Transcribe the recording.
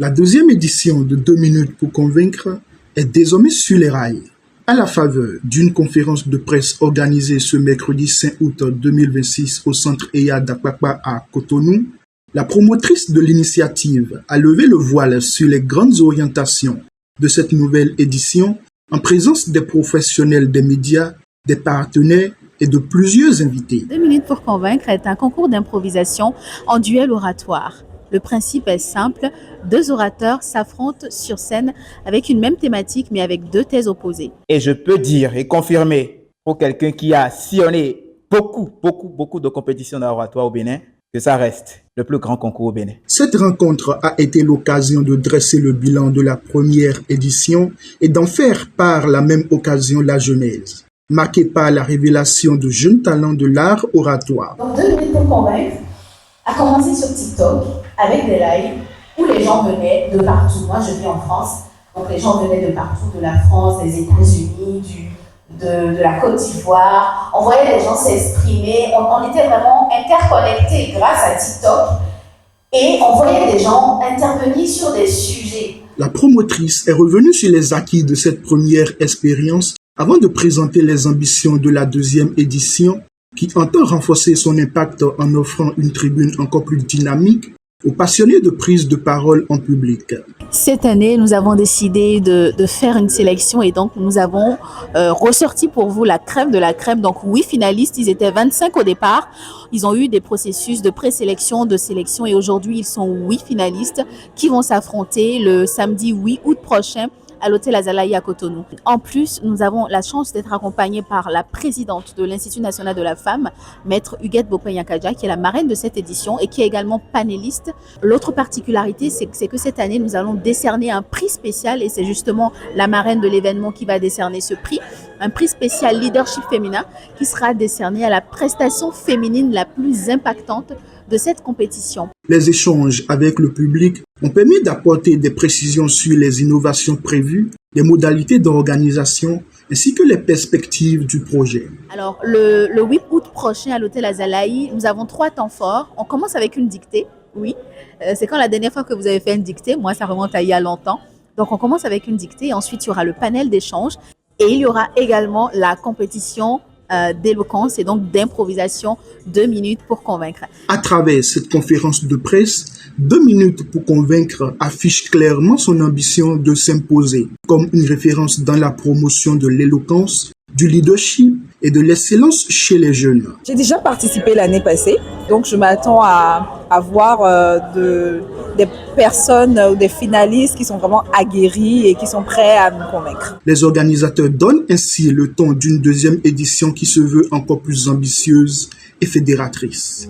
La deuxième édition de 2 minutes pour convaincre est désormais sur les rails. À la faveur d'une conférence de presse organisée ce mercredi 5 août 2026 au centre EYA d'Apapa à Cotonou, la promotrice de l'initiative a levé le voile sur les grandes orientations de cette nouvelle édition en présence des professionnels des médias, des partenaires et de plusieurs invités. 2 minutes pour convaincre est un concours d'improvisation en duel oratoire. Le principe est simple, 2 orateurs s'affrontent sur scène avec une même thématique mais avec 2 thèses opposées. Et je peux dire et confirmer pour quelqu'un qui a sillonné beaucoup de compétitions d'oratoire au Bénin que ça reste le plus grand concours au Bénin. Cette rencontre a été l'occasion de dresser le bilan de la première édition et d'en faire par la même occasion la genèse, marquée par la révélation de jeunes talents de l'art oratoire. Donc 2 minutes pour convaincre a commencé sur TikTok avec des lives où les gens venaient de partout. Moi, je vis en France, donc les gens venaient de partout, de la France, des États-Unis, de la Côte d'Ivoire. On voyait les gens s'exprimer, on était vraiment interconnectés grâce à TikTok et on voyait des gens intervenir sur des sujets. La promotrice est revenue sur les acquis de cette première expérience avant de présenter les ambitions de la deuxième édition qui entend renforcer son impact en offrant une tribune encore plus dynamique aux passionnés de prise de parole en public. Cette année, nous avons décidé de faire une sélection et donc nous avons ressorti pour vous la crème de la crème. Donc 8 finalistes, ils étaient 25 au départ. Ils ont eu des processus de présélection, de sélection et aujourd'hui, ils sont 8 finalistes qui vont s'affronter le samedi 8 août prochain à l'hôtel Azalaï à Cotonou. En plus, nous avons la chance d'être accompagnés par la présidente de l'Institut national de la femme, Maître Huguette Bokwe-Nyakaja, qui est la marraine de cette édition et qui est également panéliste. L'autre particularité, c'est que cette année, nous allons décerner un prix spécial et c'est justement la marraine de l'événement qui va décerner ce prix, un prix spécial leadership féminin qui sera décerné à la prestation féminine la plus impactante de cette compétition. Les échanges avec le public ont permis d'apporter des précisions sur les innovations prévues, les modalités d'organisation ainsi que les perspectives du projet. Alors, le 8 août prochain à l'hôtel Azalaï, nous avons 3 temps forts. On commence avec une dictée, oui. C'est quand la dernière fois que vous avez fait une dictée, moi ça remonte à il y a longtemps. Donc on commence avec une dictée, et ensuite il y aura le panel d'échange et il y aura également la compétition d'éloquence et donc d'improvisation 2 minutes pour convaincre. À travers cette conférence de presse, 2 minutes pour convaincre affiche clairement son ambition de s'imposer comme une référence dans la promotion de l'éloquence, du leadership et de l'excellence chez les jeunes. J'ai déjà participé l'année passée, donc je m'attends à voir des personnes ou des finalistes qui sont vraiment aguerris et qui sont prêts à me convaincre. Les organisateurs donnent ainsi le ton d'une deuxième édition qui se veut encore plus ambitieuse et fédératrice.